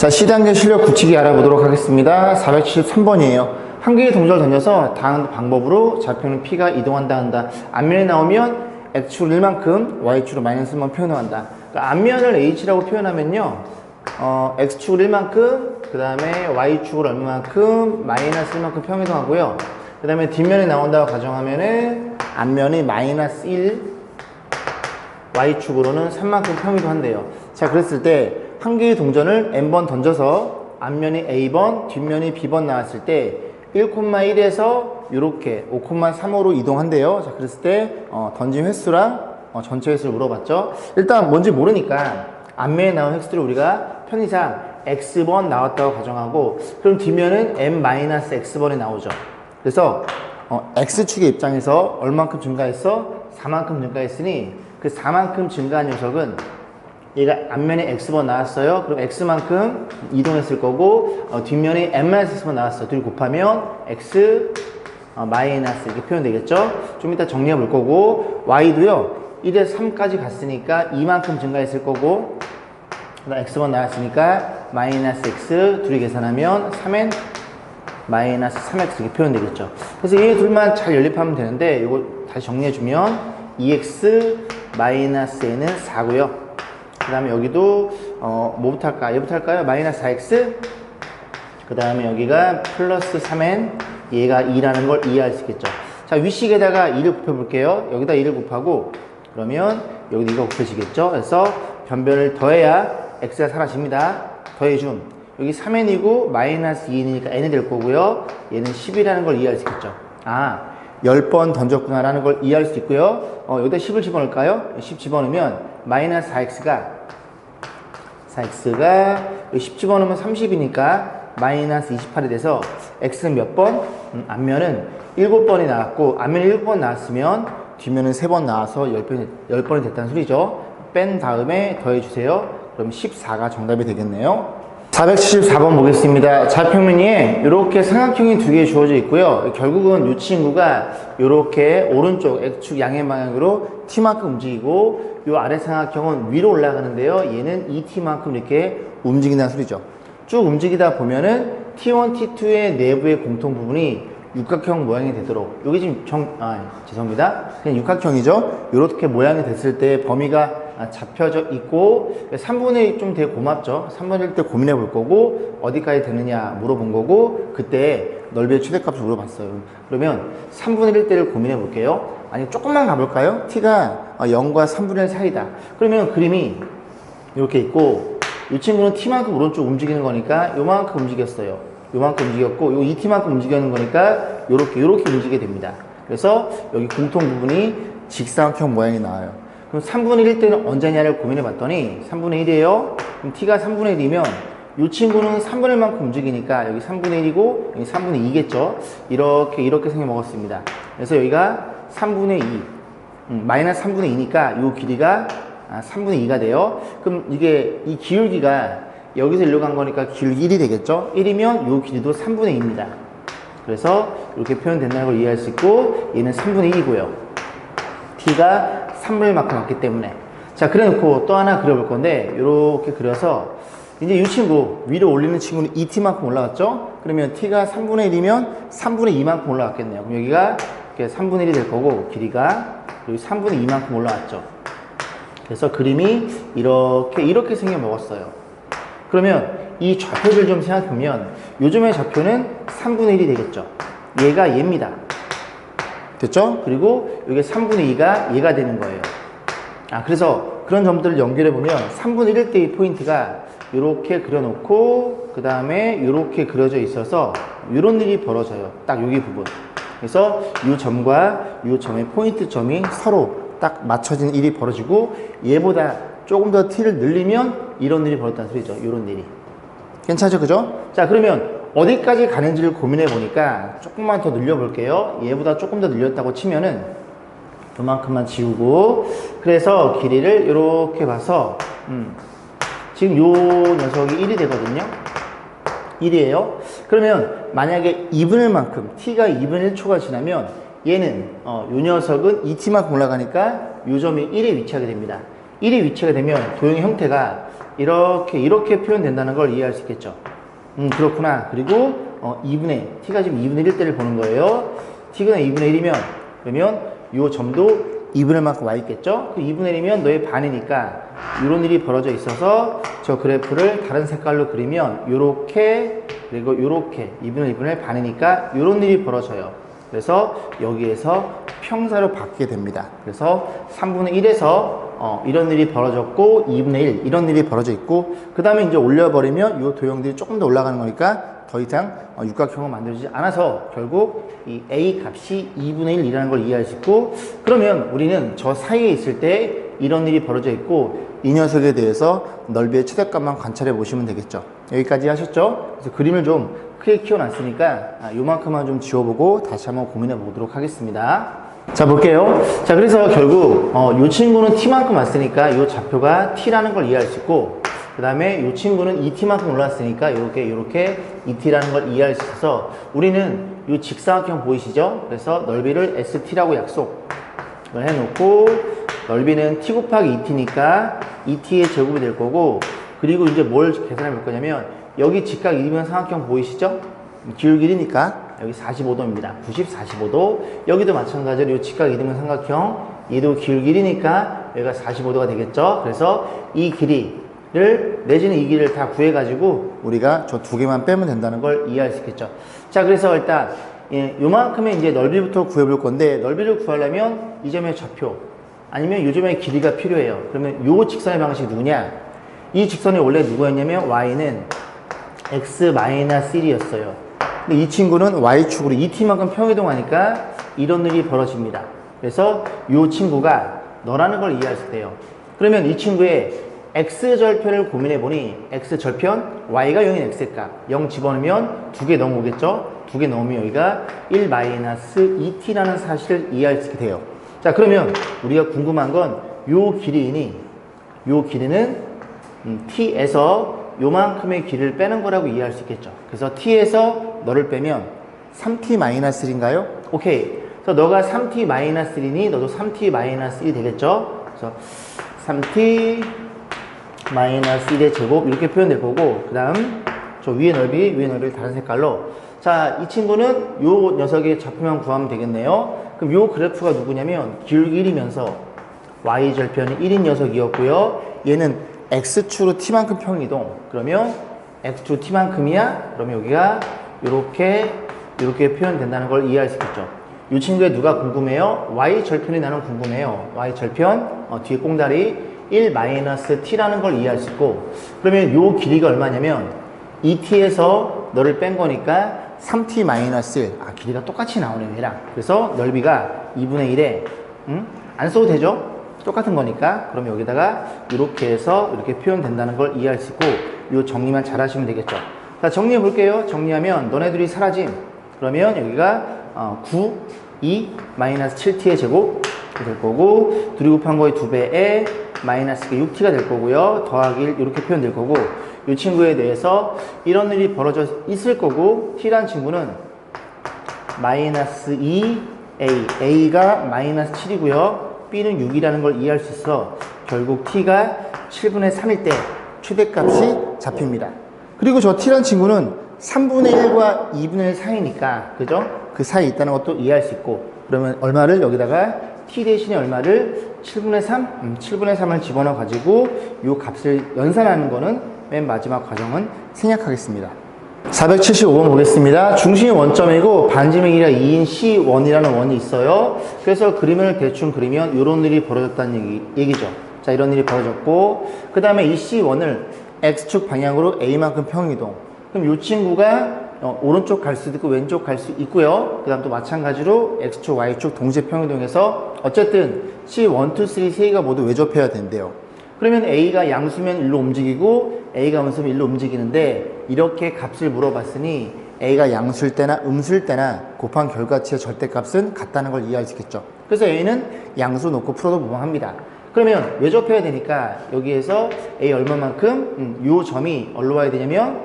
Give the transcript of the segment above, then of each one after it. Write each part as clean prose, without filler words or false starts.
자, C단계 실력 굳히기 알아보도록 하겠습니다. 473번이에요. 한 개의 동작을 던져서 다음 방법으로 좌표는 P가 이동한다 한다. 앞면에 나오면 X축 1만큼, Y축으로 마이너스 1만 표현한다. 그러니까 앞면을 H라고 표현하면요. X축 1만큼, 그 다음에 Y축을 얼마만큼, 마이너스 1만큼 평이동하고요. 그 다음에 뒷면에 나온다고 가정하면은 앞면이 마이너스 1, Y축으로는 3만큼 평이동한대요. 자, 그랬을 때 한 개의 동전을 N번 던져서 앞면이 A번, 뒷면이 B번 나왔을 때 1,1에서 이렇게 5,3호로 이동한대요. 자, 그랬을 때 던진 횟수랑 전체 횟수를 물어봤죠. 일단 뭔지 모르니까 앞면에 나온 횟수를 우리가 편의상 X번 나왔다고 가정하고, 그럼 뒷면은 M-X번이 나오죠. 그래서 X축의 입장에서 얼만큼 증가했어? 4만큼 증가했으니 그 4만큼 증가한 녀석은 얘가 앞면에 X번 나왔어요. 그럼 X만큼 이동했을 거고, 뒷면에 M-X번 나왔어요. 둘이 곱하면 X 마이너스 이렇게 표현되겠죠. 좀 이따 정리해 볼 거고, Y도요 1에서 3까지 갔으니까 2만큼 증가했을 거고, 그다음 X번 나왔으니까 마이너스 X 둘이 계산하면 3N 마이너스 3X 이렇게 표현되겠죠. 그래서 얘 둘만 잘 연립하면 되는데, 이거 다시 정리해주면 2X 마이너스 N은 4고요. 그 다음에 여기도 뭐부터 할까? 얘부터 할까요? 마이너스 4x, 그 다음에 여기가 플러스 3n, 얘가 2라는 걸 이해할 수 있겠죠. 자, 위식에다가 2를 곱해볼게요. 여기다 2를 곱하고, 그러면 여기도 2가 곱해지겠죠. 그래서 변변을 더해야 x가 사라집니다. 더해줌, 여기 3n이고 마이너스 2니까 n이 될 거고요. 얘는 10이라는 걸 이해할 수 있겠죠. 아, 10번 던졌구나 라는 걸 이해할 수 있고요. 여기다 10을 집어넣을까요? 10 집어넣으면 마이너스 4x가 10 집어넣으면 30이니까 마이너스 28이 돼서 x는 몇 번? 앞면은 7번이 나왔고, 앞면에 7번 나왔으면 뒷면은 3번 나와서 10번이 됐다는 소리죠. 뺀 다음에 더해주세요. 그럼 14가 정답이 되겠네요. 474번 보겠습니다. 좌표면에 이렇게 삼각형이 두 개 주어져 있고요. 결국은 이 친구가 이렇게 오른쪽 X축 양의 방향으로 T만큼 움직이고, 이 아래 삼각형은 위로 올라가는데요. 얘는 2T만큼 이렇게 움직인다는 소리죠. 쭉 움직이다 보면은 T1, T2의 내부의 공통 부분이 육각형 모양이 되도록, 여기 지금 죄송합니다. 그냥 육각형이죠. 이렇게 모양이 됐을 때 범위가 잡혀져 있고, 3분의 1 좀 되게 고맙죠. 3분의 1 때 고민해 볼 거고, 어디까지 되느냐 물어본 거고, 그때 넓이의 최대값을 물어봤어요. 그러면 3분의 1대를 고민해 볼게요. 아니, 조금만 가볼까요? T가 0과 3분의 1 사이다. 그러면 그림이 이렇게 있고, 이 친구는 T만큼 오른쪽 움직이는 거니까 요만큼 움직였어요. 요만큼 움직였고, 요 2T만큼 움직이는 거니까 요렇게 움직이게 됩니다. 그래서 여기 공통 부분이 직사각형 모양이 나와요. 그럼 3분의 1 때는 언제냐를 고민해 봤더니 3분의 1이에요. 그럼 T가 3분의 1이면 이 친구는 3분의 1만큼 움직이니까 여기 3분의 1이고 여기 3분의 2겠죠. 이렇게 생겨 먹었습니다. 그래서 여기가 3분의 2, 마이너스 3분의 2니까 이 길이가 3분의 2가 돼요. 그럼 이게 이 기울기가 여기서 일로 간 거니까 기울기 1이 되겠죠. 1이면 이 길이도 3분의 2입니다. 그래서 이렇게 표현된다는 걸 이해할 수 있고, 얘는 3분의 1이고요. T가 3분의 1만큼 왔기 때문에. 자, 그래 놓고 또 하나 그려볼 건데, 이렇게 그려서 이제 이 친구 위로 올리는 친구는 2T만큼 올라갔죠. 그러면 T가 3분의 1이면 3분의 2만큼 올라갔겠네요. 그럼 여기가 이렇게 3분의 1이 될 거고, 길이가 여기 3분의 2만큼 올라왔죠. 그래서 그림이 이렇게 생겨 먹었어요. 그러면 이 좌표를 좀 생각하면 요즘의 좌표는 3분의 1이 되겠죠. 얘가 얘입니다. 됐죠? 그리고 이게 3분의 2가 얘가 되는 거예요. 그래서 그런 점들을 연결해 보면 3분의 1 때의 포인트가 이렇게 그려놓고, 그 다음에 이렇게 그려져 있어서 이런 일이 벌어져요. 딱 여기 부분. 그래서 이 점과 이 점의 포인트 점이 서로 딱 맞춰진 일이 벌어지고, 얘보다 조금 더 T를 늘리면 이런 일이 벌어졌다는 소리죠. 이런 일이. 괜찮죠? 그죠? 자, 그러면 어디까지 가는지를 고민해 보니까 조금만 더 늘려 볼게요. 얘보다 조금 더 늘렸다고 치면은 요만큼만 지우고, 그래서 길이를 이렇게 봐서 지금 요 녀석이 1이 되거든요. 1이에요. 그러면 만약에 2분의 1만큼, T가 2분의 1초가 지나면 얘는 요 녀석은 2T만큼 올라가니까 요 점이 1에 위치하게 됩니다. 1에 위치하게 되면 도형의 형태가 이렇게 표현된다는 걸 이해할 수 있겠죠. 그렇구나. 그리고 t가 지금 2분의 1대를 보는 거예요. t가 2분의 1이면 그러면 이 점도 2분의 1만큼 와 있겠죠. 그 2분의 1이면 너의 반이니까 이런 일이 벌어져 있어서 저 그래프를 다른 색깔로 그리면 요렇게 그리고 요렇게 2분의 1분의 반이니까 이런 일이 벌어져요. 그래서 여기에서 평사로 바뀌게 됩니다. 그래서 3분의 1에서 이런 일이 벌어졌고 2분의 1 이런 일이 벌어져 있고 그 다음에 이제 올려버리면 이 도형들이 조금 더 올라가는 거니까 더 이상 육각형은 만들어지지 않아서 결국 이 A 값이 2분의 1이라는 걸 이해할 수 있고 그러면 우리는 저 사이에 있을 때 이런 일이 벌어져 있고 이 녀석에 대해서 넓이의 최대값만 관찰해 보시면 되겠죠. 여기까지 하셨죠? 그래서 그림을 좀 크게 키워놨으니까 요만큼만 좀 지워보고 다시 한번 고민해 보도록 하겠습니다. 자 볼게요. 자 그래서 결국 이 친구는 t만큼 왔으니까 이 좌표가 t라는 걸 이해할 수 있고 그 다음에 이 친구는 2t만큼 올라왔으니까 이렇게 2t라는 걸 이해할 수 있어서 우리는 이 직사각형 보이시죠? 그래서 넓이를 st라고 약속을 해놓고 넓이는 t 곱하기 2t니까 2t의 제곱이 될 거고 그리고 이제 뭘 계산해 볼 거냐면 여기 직각 1이면 삼각형 보이시죠? 기울 길이니까 여기 45도입니다. 90, 45도. 여기도 마찬가지로 이 직각 2등분 삼각형 얘도 기울 길이니까 여기가 45도가 되겠죠. 그래서 이 길이를 내지는 이 길이를 다 구해가지고 우리가 저 두 개만 빼면 된다는 걸 이해할 수 있겠죠. 자 그래서 일단 요만큼의 이제 넓이부터 구해볼 건데 넓이를 구하려면 이 점의 좌표 아니면 이 점의 길이가 필요해요. 그러면 요 직선의 방식이 누구냐? 이 직선이 원래 누구였냐면 y는 x-1이었어요. 근데 이 친구는 y축으로 2t만큼 평이동하니까 이런 일이 벌어집니다. 그래서 이 친구가 너라는 걸 이해할 수 있대요. 그러면 이 친구의 x절편을 고민해보니 x절편 y가 0인 x값 0 집어넣으면 2개 넘어오겠죠? 2개 넣으면 여기가 1-2t라는 사실을 이해할 수 있게 돼요. 자 그러면 우리가 궁금한 건 요 길이는 t에서 요만큼의 길이를 빼는 거라고 이해할 수 있겠죠. 그래서 t에서 너를 빼면 3t-1인가요? 오케이. 그래서 너가 3t-1이니 너도 3t-1이 되겠죠. 그래서 3t-1의 제곱 이렇게 표현될 거고 그 다음 저 위의 넓이를 다른 색깔로 자, 이 친구는 요 녀석의 좌표만 구하면 되겠네요. 그럼 요 그래프가 누구냐면 기울 길이면서 y절편이 1인 녀석이었고요. 얘는 x축으로 t만큼 평이동. 그러면 x축 t만큼이야? 그러면 여기가 이렇게 표현된다는 걸 이해할 수 있겠죠. 이 친구의 누가 궁금해요? y절편이 나는 궁금해요. y절편 뒤에 꽁다리 1-t라는 걸 이해할 수 있고 그러면 요 길이가 얼마냐면 2t에서 너를 뺀 거니까 3t-1 길이가 똑같이 나오네요 얘랑. 그래서 넓이가 2분의 1에 안 써도 되죠? 똑같은 거니까 그러면 여기다가 이렇게 해서 이렇게 표현된다는 걸 이해할 수 있고 이 정리만 잘 하시면 되겠죠. 자 정리해 볼게요. 정리하면 너네들이 사라짐 그러면 여기가 9, 7t의 제곱이 될 거고 둘이 곱한 거의 2배에 마이너스 6t가 될 거고요. 더하기 1 이렇게 표현될 거고 이 친구에 대해서 이런 일이 벌어져 있을 거고 t라는 친구는 마이너스 2a a가 마이너스 7이고요. b는 6이라는 걸 이해할 수 있어 결국 t가 7분의 3일 때 최대값이 잡힙니다. 그리고 저 t라는 친구는 3분의 1과 2분의 1 사이니까 그죠? 그 사이에 있다는 것도 이해할 수 있고 그러면 얼마를 여기다가 t 대신에 얼마를 7분의 3? 7분의 3을 집어넣어 가지고 이 값을 연산하는 거는 맨 마지막 과정은 생략하겠습니다. 475번 보겠습니다. 중심이 원점이고 반지름의 길이가 2인 C1이라는 원이 있어요. 그래서 그림을 대충 그리면 이런 일이 벌어졌다는 얘기죠. 자, 이런 일이 벌어졌고 그 다음에 이 C1을 X축 방향으로 A만큼 평이동. 그럼 이 친구가 오른쪽 갈 수도 있고 왼쪽 갈 수 있고요. 그 다음 또 마찬가지로 X축, Y축 동시에 평이동해서 어쨌든 C1, 2, 3, 3개가 모두 외접해야 된대요. 그러면 A가 양수면 일로 움직이고 A가 음수면 일로 움직이는데 이렇게 값을 물어봤으니 A가 양수일 때나 음수일 때나 곱한 결과치의 절대값은 같다는 걸 이해할 수 있겠죠. 그래서 A는 양수 놓고 풀어도 무방합니다. 그러면 외접해야 되니까 여기에서 A 얼마만큼 요 점이 어디로 와야 되냐면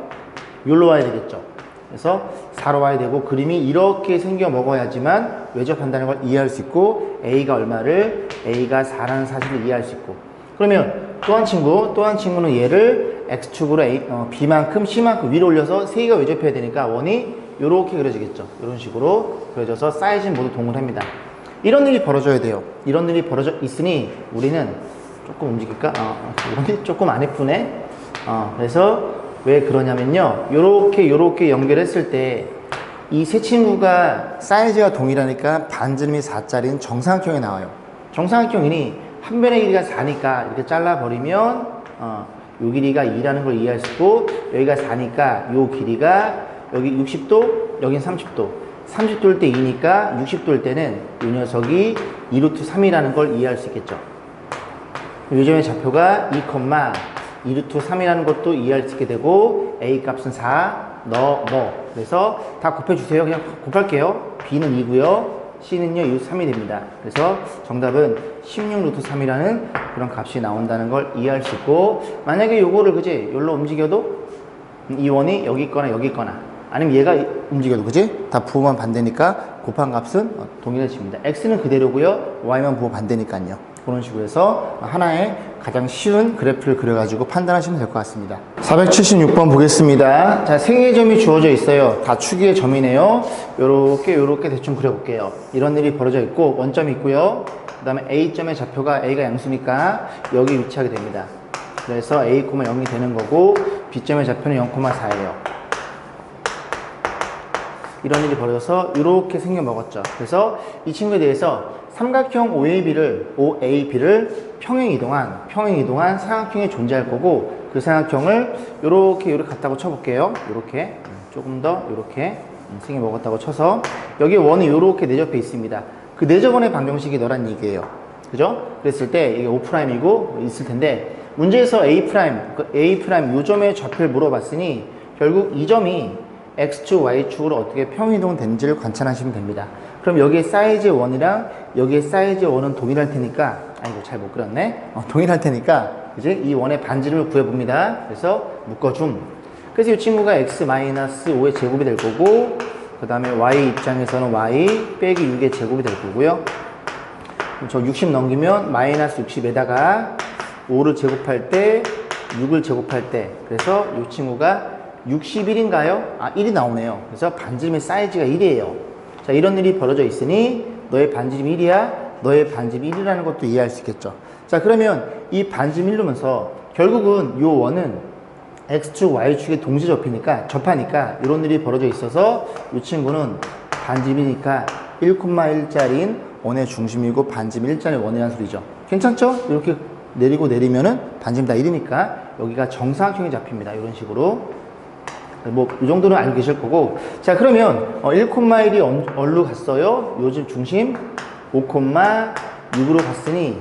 여기로 와야 되겠죠. 그래서 4로 와야 되고 그림이 이렇게 생겨 먹어야지만 외접한다는 걸 이해할 수 있고 A가 얼마를 A가 4라는 사실을 이해할 수 있고 그러면 또 한 친구는 얘를 x축으로 b만큼 c만큼 위로 올려서 3개가 외접해야 되니까 원이 이렇게 그려지겠죠. 이런 식으로 그려져서 사이즈는 모두 동일합니다. 이런 일이 벌어져야 돼요. 이런 일이 벌어져 있으니 우리는 조금 움직일까? 원이 조금 안 예쁘네. 그래서 왜 그러냐면요. 요렇게 연결했을 때 이 세 친구가 사이즈가 동일하니까 반지름이 4짜리는 정사각형이 나와요. 정사각형이니 한 변의 길이가 4니까 이렇게 잘라버리면 요 길이가 2라는 걸 이해할 수 있고, 여기가 4니까 요 길이가 여기 60도, 여긴 30도. 30도일 때 2니까 60도일 때는 이 녀석이 2루트 3이라는 걸 이해할 수 있겠죠. 요즘의 좌표가 2루트 3이라는 것도 이해할 수 있게 되고, A 값은 4, 그래서 다 곱해주세요. 그냥 곱할게요. B는 2고요. C는요, 이 3이 됩니다. 그래서 정답은 16루트 3이라는 그런 값이 나온다는 걸 이해할 수 있고, 만약에 요거를 그지? 여기로 움직여도 이 원이 여기 있거나 여기 있거나 아니면 얘가 움직여도 그지? 다 부호만 반대니까 곱한 값은 동일해집니다. X는 그대로고요. Y만 부호 반대니까요. 그런 식으로 해서 하나의 가장 쉬운 그래프를 그려가지고 판단하시면 될 것 같습니다. 476번 보겠습니다. 자, 3개의 점이 주어져 있어요. 다 축의 점이네요. 요렇게 대충 그려볼게요. 이런 일이 벌어져 있고, 원점이 있고요. 그 다음에 A점의 좌표가 A가 양수니까 여기 위치하게 됩니다. 그래서 A, 0이 되는 거고, B점의 좌표는 0,4예요. 이런 일이 벌어져서 이렇게 생겨먹었죠. 그래서 이 친구에 대해서 삼각형 OAB를 평행 이동한 삼각형이 존재할 거고, 그 삼각형을 요렇게 갖다고 쳐볼게요. 요렇게 조금 더 요렇게 생겨먹었다고 쳐서 여기 원이 요렇게 내접해 있습니다. 그 내접원의 방정식이 너란 얘기예요. 그죠? 그랬을 때 이게 O'이고 있을 텐데, 문제에서 A' 요 점의 좌표를 물어봤으니 결국 이 점이 X축, Y축으로 어떻게 평이동 되는지를 관찰하시면 됩니다. 그럼 여기에 사이즈의 원이랑 여기에 사이즈의 원은 동일할 테니까, 아이고 잘 못 그렸네. 동일할 테니까 이제 이 원의 반지름을 구해봅니다. 그래서 묶어줌. 그래서 이 친구가 X-5의 제곱이 될 거고, 그 다음에 Y 입장에서는 Y 빼기 6의 제곱이 될 거고요. 저 60 넘기면 마이너스 60에다가 5를 제곱할 때 6을 제곱할 때, 그래서 이 친구가 61인가요? 1이 나오네요. 그래서 반지름의 사이즈가 1이에요. 자, 이런 일이 벌어져 있으니 너의 반지름이 1이야? 너의 반지름이 1이라는 것도 이해할 수 있겠죠. 자, 그러면 이 반지름 1루면서 결국은 이 원은 X축, Y축에 동시 접하니까 이런 일이 벌어져 있어서 이 친구는 반지름이니까 1,1짜리인 원의 중심이고 반지름 1짜리 원이라는 소리죠. 괜찮죠? 이렇게 내리면은 반지름 다 1이니까 여기가 정사각형이 잡힙니다. 이런 식으로. 이 정도는 알고 계실 거고. 자, 그러면 1,1이 어디로 갔어요? 요즘 중심 5,6으로 갔으니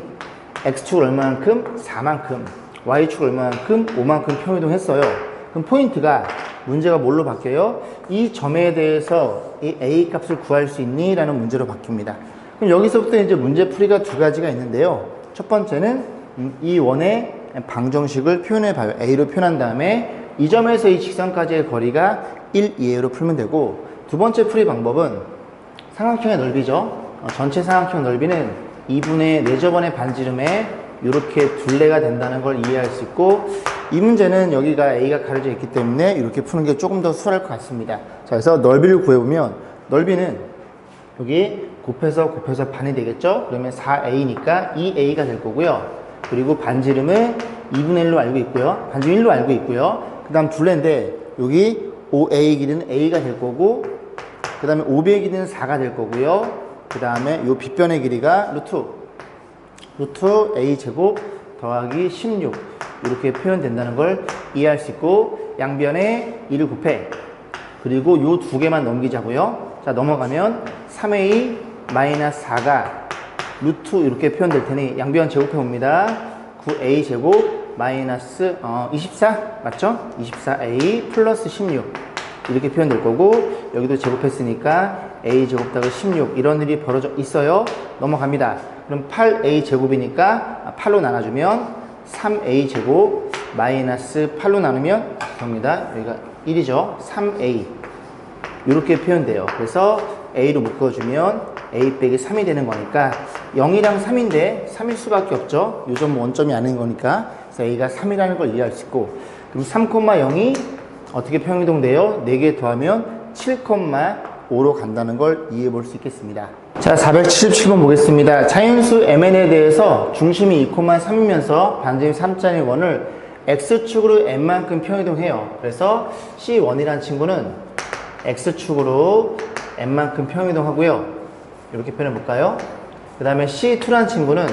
X축을 얼마만큼? 4만큼, Y축을 얼마만큼? 5만큼 평이동했어요. 그럼 포인트가, 문제가 뭘로 바뀌어요? 이 점에 대해서 이 A 값을 구할 수 있니? 라는 문제로 바뀝니다. 그럼 여기서부터 이제 문제풀이가 두 가지가 있는데요. 첫 번째는 이 원의 방정식을 표현해봐요. A로 표현한 다음에 이 점에서 이 직선까지의 거리가 1, 2a로 풀면 되고, 두 번째 풀이 방법은 삼각형의 넓이죠. 전체 삼각형 넓이는 2분의 4저번의 반지름에 이렇게 둘레가 된다는 걸 이해할 수 있고, 이 문제는 여기가 A가 가려져 있기 때문에 이렇게 푸는 게 조금 더 수월할 것 같습니다. 자, 그래서 넓이를 구해보면 넓이는 여기 곱해서 반이 되겠죠? 그러면 4a니까 2a가 될 거고요. 그리고 반지름은 2분의 1로 알고 있고요. 반지름 1로 알고 있고요. 그 다음 둘레인데 여기 5a 길이는 a가 될 거고, 그 다음에 5b의 길이는 4가 될 거고요. 그 다음에 요 빗변의 길이가 루트 a 제곱 더하기 16 이렇게 표현된다는 걸 이해할 수 있고, 양변에 2를 곱해. 그리고 요 두 개만 넘기자고요. 자, 넘어가면 3a 마이너스 4가 루트 이렇게 표현될 테니 양변 제곱해 봅니다. 9a 제곱 마이너스 24 맞죠? 24a 플러스 16 이렇게 표현될 거고, 여기도 제곱했으니까 a 제곱 더하기 16 이런 일이 벌어져 있어요. 넘어갑니다. 그럼 8a 제곱이니까 8로 나눠주면 3a 제곱 마이너스 8로 나누면 됩니다. 여기가 1이죠. 3a 이렇게 표현돼요. 그래서 a로 묶어주면 a 빼기 3이 되는 거니까 0이랑 3인데 3일 수밖에 없죠. 요 점 원점이 아닌 거니까. 그래서 a가 3이라는 걸 이해할 수 있고, 그리고 3,0이 어떻게 평이동돼요? 4개 더하면 7,5로 간다는 걸 이해해 볼 수 있겠습니다. 자, 477번 보겠습니다. 자연수 mn에 대해서 중심이 2,3이면서 반지름 3짜리 원을 x축으로 n만큼 평이동해요. 그래서 C1이라는 친구는 x축으로 n만큼 평이동하고요. 이렇게 표현해 볼까요? 그 다음에 C2라는 친구는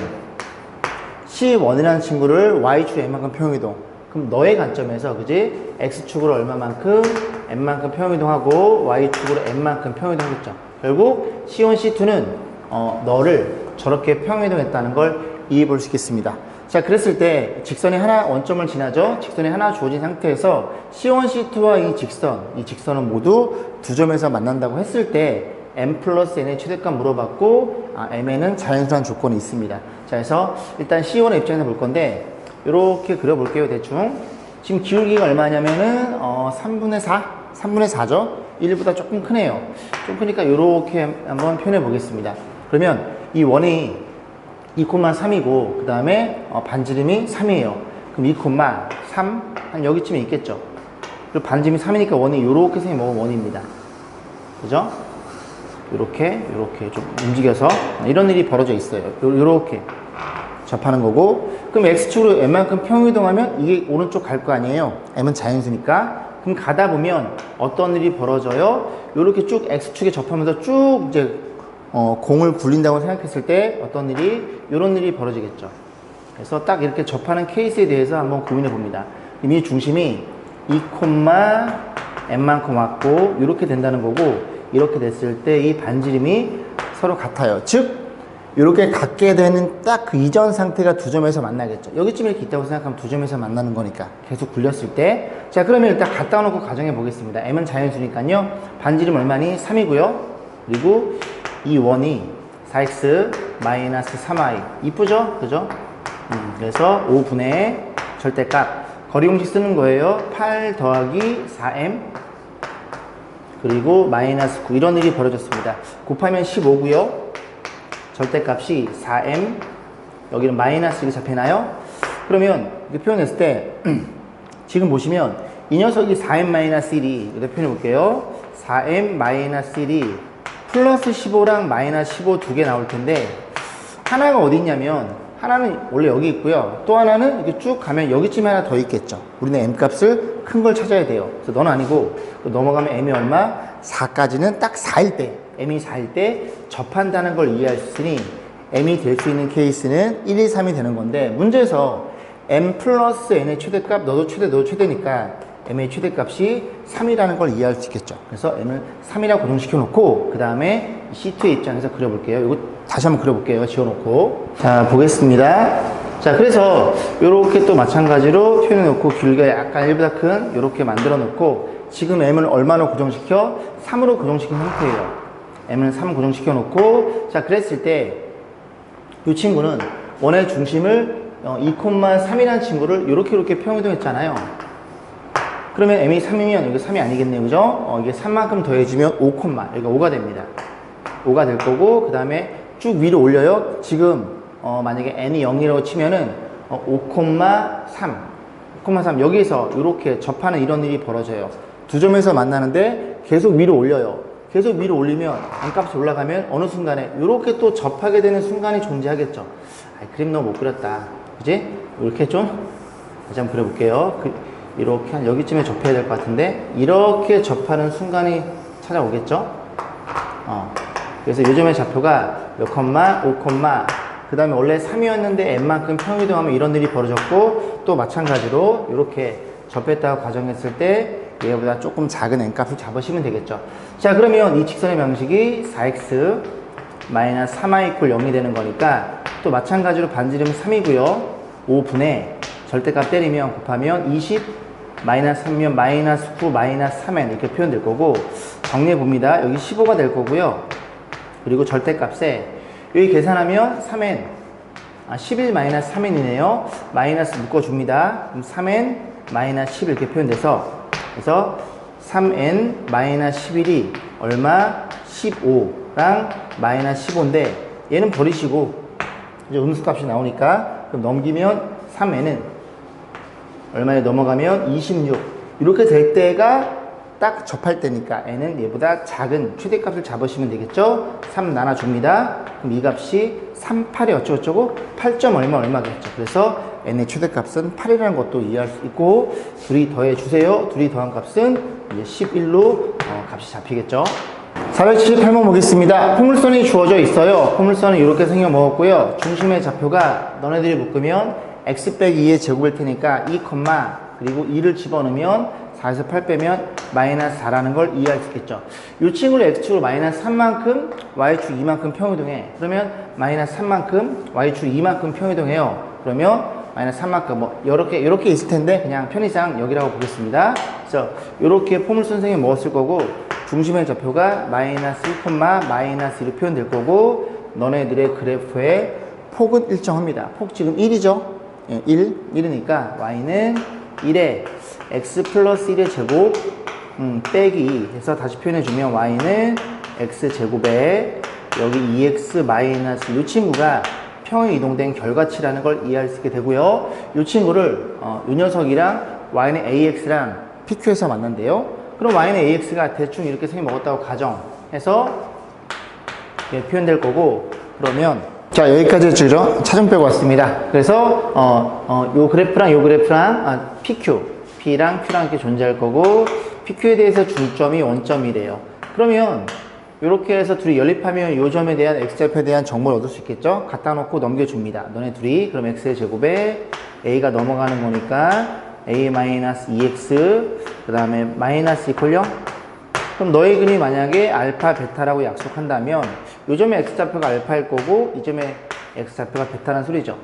C1이라는 친구를 y축 n만큼 평이동. 그럼 너의 관점에서, 그지? x축으로 얼마만큼? n만큼 평이동하고 y축으로 n만큼 평이동하겠죠. 결국 C1, C2는 너를 저렇게 평이동했다는 걸 이해해 볼 수 있겠습니다. 자, 그랬을 때 직선이 하나 원점을 지나죠. 직선이 하나 주어진 상태에서 C1, C2와 이 직선은 모두 두 점에서 만난다고 했을 때 m 플러스 n의 최대값 물어봤고 mn은 자연수란 조건이 있습니다. 자, 그래서 일단 C1의 입장에서 볼 건데 이렇게 그려볼게요. 대충 지금 기울기가 얼마냐면은 3분의 4죠. 1보다 조금 크네요. 좀 크니까 이렇게 한번 표현해 보겠습니다. 그러면 이 원이 2,3이고 그 다음에 반지름이 3이에요. 그럼 2,3 한 여기쯤에 있겠죠. 그리고 반지름이 3이니까 원이 이렇게 생긴 원입니다. 그죠? 이렇게 좀 움직여서 이런 일이 벌어져 있어요. 이렇게 접하는 거고, 그럼 x축으로 m만큼 평이동하면 이게 오른쪽 갈 거 아니에요. m은 자연수니까. 그럼 가다 보면 어떤 일이 벌어져요? 이렇게 쭉 x축에 접하면서 쭉 이제 공을 굴린다고 생각했을 때 어떤 일이, 이런 일이 벌어지겠죠. 그래서 딱 이렇게 접하는 케이스에 대해서 한번 고민해 봅니다. 이 중심이 2,m만큼 왔고 이렇게 된다는 거고, 이렇게 됐을 때 이 반지름이 서로 같아요. 즉 이렇게 같게 되는 딱 그 이전 상태가 두 점에서 만나겠죠. 여기쯤에 이렇게 있다고 생각하면 두 점에서 만나는 거니까 계속 굴렸을 때. 자, 그러면 일단 갖다 놓고 가정해 보겠습니다. m은 자연수니까요. 반지름 얼마니? 3이고요. 그리고 이 원이 4x 3y. 이쁘죠? 그죠? 그래서 5분의 절대값. 거리 공식 쓰는 거예요. 8 더하기 4m 그리고 마이너스 9. 이런 일이 벌어졌습니다. 곱하면 15고요. 절대값이 4m, 여기는 마이너스 1이 잡히나요? 그러면 이렇게 표현했을 때 지금 보시면 이 녀석이 4m-1이 이렇게 표현해 볼게요. 4m-1이 플러스 15랑 마이너스 15 두 개 나올 텐데 하나가 어디 있냐면 하나는 원래 여기 있고요. 또 하나는 이렇게 쭉 가면 여기쯤에 하나 더 있겠죠. 우리는 m값을 큰 걸 찾아야 돼요. 그래서 넌 아니고 넘어가면 m이 얼마? 4까지는 딱 4일 때, m이 4일 때 접한다는 걸 이해할 수 있으니 m이 될 수 있는 케이스는 1, 2, 3이 되는 건데, 문제에서 m 플러스 n의 최대값, 너도 최대니까 m의 최대값이 3이라는 걸 이해할 수 있겠죠. 그래서 m을 3이라고 고정시켜 놓고 그 다음에 C2의 입장에서 그려볼게요. 이거 다시 한번 그려볼게요. 지워놓고. 자, 보겠습니다. 자, 그래서 이렇게 또 마찬가지로 표현해 놓고 길게 약간 1보다 큰 이렇게 만들어 놓고 지금 m을 얼마로 고정시켜? 3으로 고정시킨 상태예요. m을 3 고정시켜 놓고, 자, 그랬을 때 이 친구는 원의 중심을 2,3이라는 친구를 이렇게 평이동했잖아요. 그러면 m이 3이면 여기 3이 아니겠네요. 그죠? 이게 3만큼 더해주면 5, 여기가 5가 됩니다. 5가 될 거고, 그 다음에 쭉 위로 올려요. 지금 만약에 n이 0이라고 치면은 5,3 여기에서 이렇게 접하는 이런 일이 벌어져요. 두 점에서 만나는데 계속 위로 올려요. 계속 위로 올리면 n값이 올라가면 어느 순간에 이렇게 또 접하게 되는 순간이 존재하겠죠. 그림 너무 못 그렸다. 그지? 이렇게 좀 다시 한번 그려볼게요. 이렇게 한 여기쯤에 접해야 될 것 같은데 이렇게 접하는 순간이 찾아오겠죠. 그래서 요즘의 좌표가 몇 콤마, 5 콤마, 그 다음에 원래 3이었는데 n만큼 평이동하면 이런 일이 벌어졌고, 또 마찬가지로 이렇게 접했다고 가정했을 때 얘보다 조금 작은 n값을 잡으시면 되겠죠. 자, 그러면 이 직선의 방식이 4x 3y = 0이 되는 거니까 또 마찬가지로 반지름은 3이고요. 5분의 절대값 때리면 곱하면 20 -3이면 -9 -3n 이렇게 표현될 거고, 정리해 봅니다. 여기 15가 될 거고요. 그리고 절대값에 여기 계산하면 3n 11 -3n이네요. 마이너스 묶어줍니다. 그럼 3n -11 이렇게 표현돼서, 그래서 3n -11이 얼마? 15랑 -15인데 얘는 버리시고 이제 음수값이 나오니까 그럼 넘기면 3n은 얼마에 넘어가면 26. 이렇게 될 때가 딱 접할 때니까 n은 얘보다 작은 최대값을 잡으시면 되겠죠. 3 나눠줍니다. 그럼 이 값이 3, 8이 어쩌고저쩌고 8점 얼마겠죠. 그래서 n의 최대값은 8이라는 것도 이해할 수 있고, 둘이 더해주세요. 둘이 더한 값은 이제 11로 값이 잡히겠죠. 478번 보겠습니다. 포물선이 주어져 있어요. 포물선은 이렇게 생겨 먹었고요. 중심의 좌표가 너네들이 묶으면 x 빼기 2의 제곱일 테니까 2, 그리고 2를 집어넣으면 4에서 8 빼면 마이너스 4라는 걸 이해할 수 있겠죠. 이 친구를 x축으로 마이너스 3만큼 y축 2만큼 평이동해. 그러면 마이너스 3만큼 y축 2만큼 평이동해요. 그러면 마이너스 3만큼 뭐 이렇게 있을 텐데 그냥 편의상 여기라고 보겠습니다. 그래서 이렇게 포물선 생겨 먹었을 거고, 중심의 좌표가 마이너스 1, 마이너스 2로 표현될 거고, 너네들의 그래프의 폭은 일정합니다. 폭 지금 1이죠? 1이니까 y는 1에 x 플러스 1의 제곱 빼기 해서 다시 표현해주면 y는 x 제곱에 여기 2x 마이너스 이 친구가 평이 이동된 결과치라는 걸 이해할 수 있게 되고요. 이 친구를 이 녀석이랑 y는 ax랑 PQ에서 만난대요. 그럼 y는 ax가 대충 이렇게 생겨 먹었다고 가정해서 표현될 거고, 그러면 자, 여기까지 했죠? 차중 빼고 왔습니다. 그래서 요 그래프랑 PQ, P랑 Q랑 이렇게 존재할 거고, PQ에 대해서 중점이 원점이래요. 그러면 이렇게 해서 둘이 연립하면 요 점에 대한 x좌표에 대한 정보를 얻을 수 있겠죠? 갖다 놓고 넘겨줍니다. 너네 둘이 그럼 x의 제곱에 a가 넘어가는 거니까 a-2x 그 다음에 마이너스 이퀄 0. 그럼 너의 근이 만약에 알파, 베타라고 약속한다면 요 점의 x좌표가 알파일 거고 이 점의 x좌표가 베타라는 소리죠.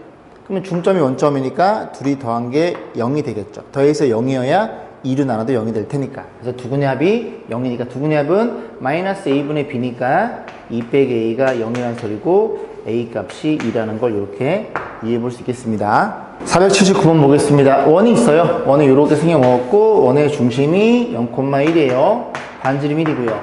그러면 중점이 원점이니까 둘이 더한 게 0이 되겠죠. 더해서 0이어야 2로 나눠도 0이 될 테니까. 그래서 두근의 합이 0이니까 두근의 합은 마이너스 a분의 b니까 2 빼기 a가 0이라는 소리고, a 값이 2라는 걸 이렇게 이해해 볼 수 있겠습니다. 479번 보겠습니다. 원이 있어요. 원은 이렇게 생겨 먹었고, 원의 중심이 0,1이에요. 반지름 1이고요.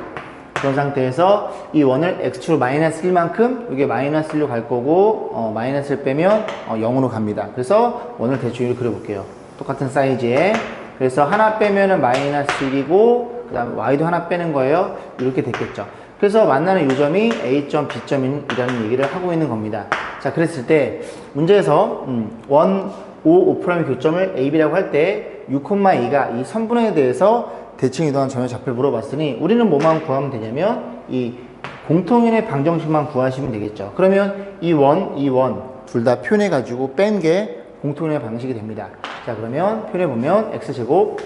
그런 상태에서 이 원을 x축으로 마이너스 1만큼 이게 마이너스 1로 갈 거고, 마이너스를 빼면 0으로 갑니다. 그래서 원을 대충 이렇게 그려볼게요. 똑같은 사이즈에. 그래서 하나 빼면은 마이너스 1이고, 그 다음 y도 하나 빼는 거예요. 이렇게 됐겠죠. 그래서 만나는 요점이 a점, b점이라는 얘기를 하고 있는 겁니다. 자, 그랬을 때 문제에서 1, 5, 5'의 교점을 ab라고 할 때 6,2가 이 선분에 대해서 대칭 이동한 점의 좌표를 물어봤으니 우리는 뭐만 구하면 되냐면 이 공통인의 방정식만 구하시면 되겠죠. 그러면 이 원 둘 다 표현해가지고 뺀 게 공통인의 방식이 됩니다. 자, 그러면 표현해보면 x제곱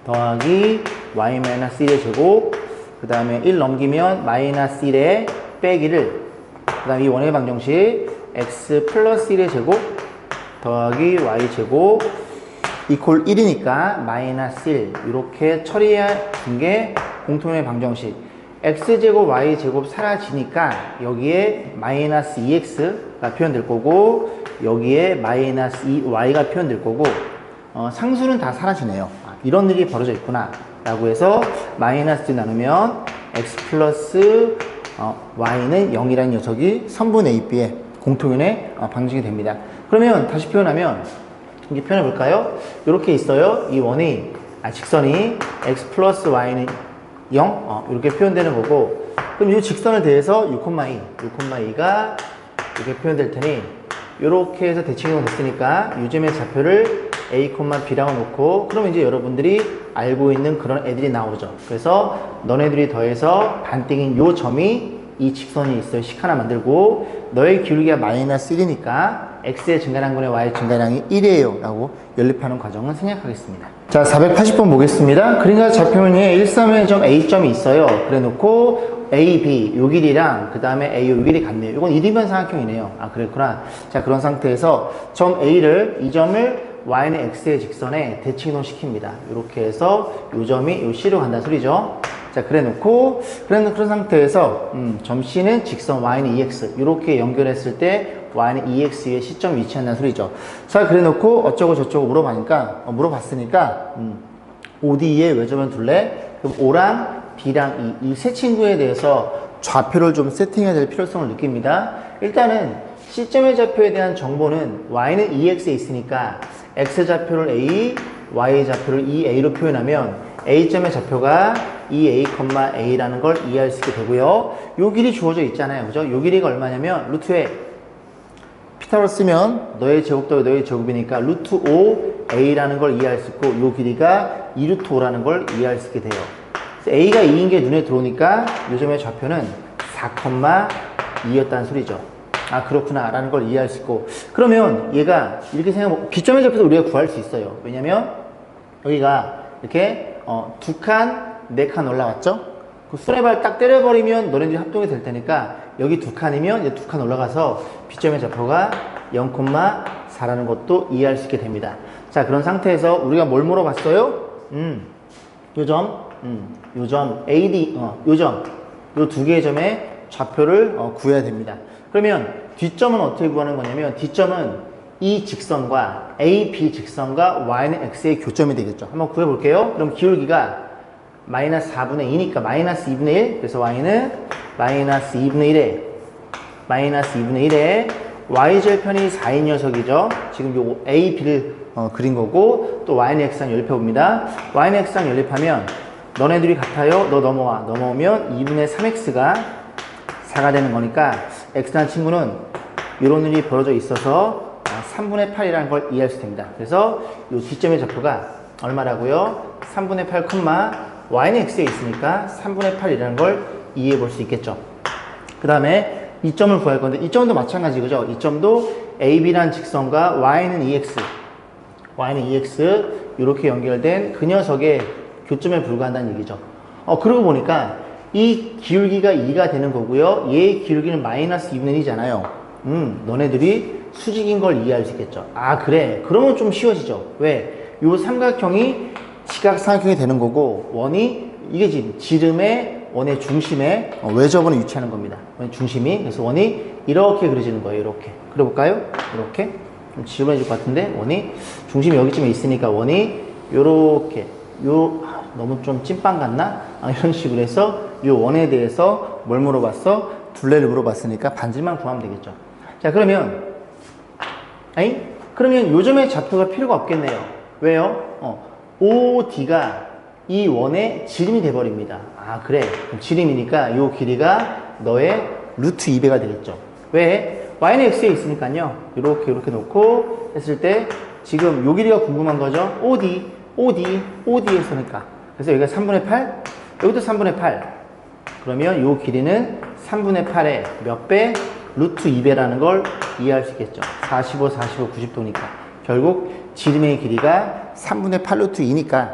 더하기 y-1의 제곱, 그 다음에 1 넘기면 마이너스 1의 빼기를, 그 다음에 이 원의 방정식 x 플러스 1의 제곱 더하기 y 제곱 이퀄 1이니까 마이너스 1 이렇게 처리해 준 게 공통의 방정식. x제곱 y제곱 사라지니까 여기에 마이너스 2x가 표현될 거고 여기에 마이너스 2y가 표현될 거고, 상수는 다 사라지네요. 이런 일이 벌어져 있구나 라고 해서 마이너스 2 나누면 x 플러스 y는 0이라는 녀석이 선분 AB의 공통연의 방정식이 됩니다. 그러면 다시 표현하면 이렇게 표현해 볼까요? 이렇게 있어요. 이 원이 직선이 x 플러스 y는 0 이렇게 표현되는 거고, 그럼 이 직선을 대해서 6,2가 이렇게 표현될 테니 이렇게 해서 대칭이 됐으니까 이 점의 좌표를 a, b라고 놓고, 그럼 이제 여러분들이 알고 있는 그런 애들이 나오죠. 그래서 너네들이 더해서 반띵인 이 점이 이 직선이 있어요. 식 하나 만들고, 너의 기울기가 마이너스 1이니까 x의 증가량분의 y의 증가량이 1이에요 라고 연립하는 과정은 생략하겠습니다. 자, 480번 보겠습니다. 그림과 좌표면에 1,3의 a점이 있어요. 그래 놓고 a, b 요 길이랑 그 다음에 a 요 길이 같네요. 이건 이등변 삼각형이네요. 아, 그랬구나. 자, 그런 상태에서 점 a를, 이 점을 y는 x의 직선에 대칭이동 시킵니다. 이렇게 해서 요 점이 요 c로 간다는 소리죠. 자, 그래 놓고, 그런 상태에서 점 c는 직선 y는 2x 이렇게 연결했을 때 y는 2x의 시점 위치한다는 소리죠. 자, 그래 놓고 어쩌고 저쩌고 물어봤으니까 OD에 왜 점을 둘래? 그럼 O랑 B랑 이 세 친구에 대해서 좌표를 좀 세팅해야 될 필요성을 느낍니다. 일단은 C점의 좌표에 대한 정보는 y는 2x에 있으니까 x좌표를 a, y좌표를 2a로 표현하면 a점의 좌표가 2a, a라는 걸 이해할 수 있게 되고요. 요 길이 주어져 있잖아요. 그죠? 요 길이가 얼마냐면 루트에 피타고라스 쓰면 너의 제곱 더하기 너의 제곱이니까 루트 5a라는 걸 이해할 수 있고 요 길이가 2루트 5라는 걸 이해할 수 있게 돼요. a가 2인 게 눈에 들어오니까 요 점의 좌표는 4,2였다는 소리죠. 아 그렇구나 라는 걸 이해할 수 있고 그러면 얘가 이렇게 생각하면 기점의 좌표도 우리가 구할 수 있어요. 왜냐면 여기가 이렇게 2칸, 4칸 올라왔죠? 그 수레발 딱 때려버리면 너네들이 합동이 될 테니까 여기 2칸이면 이제 2칸 올라가서 B점의 좌표가 0,4라는 것도 이해할 수 있게 됩니다. 자 그런 상태에서 우리가 뭘 물어봤어요? 요점 AD, 요점 요 두 개의 점의 좌표를 구해야 됩니다. 그러면 뒷점은 어떻게 구하는 거냐면 뒷점은 이 직선과 AB 직선과 Y는 X의 교점이 되겠죠. 한번 구해볼게요. 그럼 기울기가 마이너스 4분의 2니까 마이너스 2분의 1 그래서 Y는 마이너스 2분의 1에 Y절편이 4인 녀석이죠. 지금 요 A, B를 그린 거고 또 Y는 X랑 연립해봅니다. Y는 X랑 연립하면 너네들이 같아요. 너 넘어오면 2분의 3X가 4가 되는 거니까 X라는 친구는 이런 일이 벌어져 있어서 3분의 8이라는 걸 이해할 수 있습니다. 그래서 이 뒷점의 좌표가 얼마라고요? 3분의 8, y는 x에 있으니까 3분의 8이라는 걸 이해해 볼 수 있겠죠. 그 다음에 이 점을 구할 건데 이 점도 마찬가지 그죠? 이 점도 ab라는 직선과 y는 2x 이렇게 연결된 그 녀석의 교점에 불과한다는 얘기죠. 그러고 보니까 이 기울기가 2가 되는 거고요. 얘의 기울기는 마이너스 2분의 1이잖아요. 너네들이 수직인 걸 이해할 수 있겠죠. 아 그래 그러면 좀 쉬워지죠. 왜? 요 삼각형이 지각삼각형이 되는 거고 원이 이게 지금 지름의 원의 중심에 외접원에 위치하는 겁니다. 원의 중심이 그래서 원이 이렇게 그려지는 거예요. 이렇게 그려볼까요? 이렇게 좀 지루해질 것 같은데 원이 중심이 여기쯤에 있으니까 원이 요렇게 너무 좀 찐빵 같나? 이런 식으로 해서 요 원에 대해서 뭘 물어봤어? 둘레를 물어봤으니까 반지름만 구하면 되겠죠. 자 그러면 요점의 좌표가 필요가 없겠네요. 왜요? OD가 이 원의 지름이 돼버립니다. 아 그래 그럼 지름이니까 요 길이가 너의 루트 2배가 되겠죠. 왜? y는 x에 있으니까요. 이렇게 놓고 했을 때 지금 요 길이가 궁금한 거죠. OD에서니까 그래서 여기가 3분의 8 여기도 3분의 8 그러면 요 길이는 3분의 8의 몇 배? 루트 2배라는 걸 이해할 수 있겠죠. 45, 90도니까. 결국 지름의 길이가 3분의 8 루트 2니까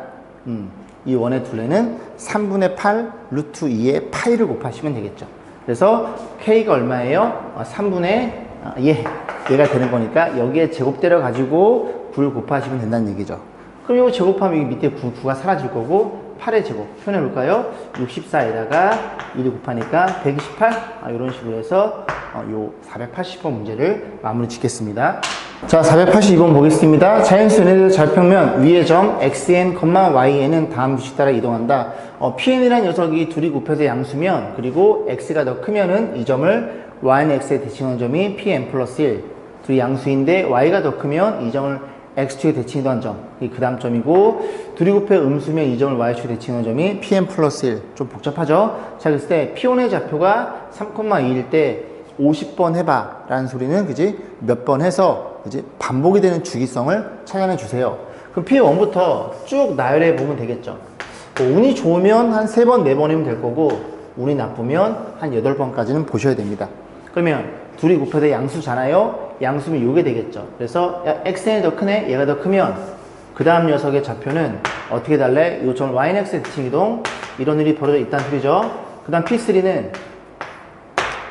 이 원의 둘레는 3분의 8 루트 2의 파이를 곱하시면 되겠죠. 그래서 K가 얼마예요? 3분의 얘가 되는 거니까 여기에 제곱 때려가지고 9를 곱하시면 된다는 얘기죠. 그럼 이거 제곱하면 여기 밑에 9가 사라질 거고 8의 제곱 표현해볼까요? 64에다가 1을 곱하니까 128 이런 식으로 해서 요 480번 문제를 마무리 짓겠습니다. 자 482번 보겠습니다. 자연수 얘네들 좌표면 위의 점 xn, yn은 다음 규칙 따라 이동한다. pn이라는 녀석이 둘이 곱해서 양수면 그리고 x가 더 크면은 이 점을 y는 x에 대칭한 점이 pn 플러스 1 둘이 양수인데 y가 더 크면 이 점을 x축에 대칭한 점, 이 그 다음 점이고 둘이 곱해 음수면 이 점을 y축에 대칭한 점이 pn 플러스 1 좀 복잡하죠? 자 그랬을 때 p1의 좌표가 3,2일 때 50번 해봐 라는 소리는 그지 몇 번 해서 그지 반복이 되는 주기성을 찾아내 주세요. 그럼 P1부터 쭉 나열해 보면 되겠죠. 운이 좋으면 한 3번, 4번이면 될 거고 운이 나쁘면 한 8번까지는 보셔야 됩니다. 그러면 둘이 곱해서 양수잖아요. 양수면 요게 되겠죠. 그래서 xn이 더 크네 얘가 더 크면 그 다음 녀석의 좌표는 어떻게 달래? 요 점을 y는 x의 대칭 이동 이런 일이 벌어져 있다는 소리죠. 그 다음 P3는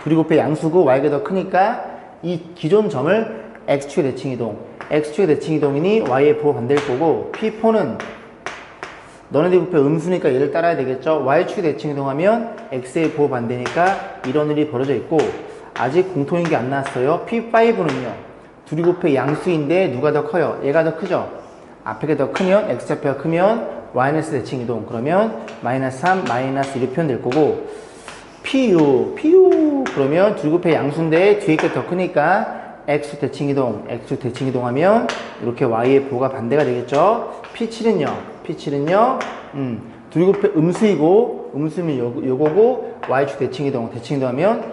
둘이 곱해 양수고 y가 더 크니까 이 기존 점을 x축의 대칭 이동 x축의 대칭 이동이니 y의 부호 반대일 거고 P4는 너네들이 곱해 음수니까 얘를 따라야 되겠죠. y축의 대칭 이동하면 x의 부호 반대니까 이런 일이 벌어져 있고 아직 공통인 게 안 나왔어요. P5는요 둘이 곱해 양수인데 누가 더 커요? 얘가 더 크죠. 앞에가 더 크면 x좌표가 크면 마이너스 대칭 이동 그러면 마이너스 3, 마이너스 1이 표현될 거고 PU 그러면 둘이 곱해 양수인데 뒤에 게 더 크니까 X 대칭이동, X 대칭이동 하면 이렇게 Y의 부호가 반대가 되겠죠. P7은요, 둘곱해 음수이고, 음수면 요거고, Y축 대칭이동, 대칭이동 하면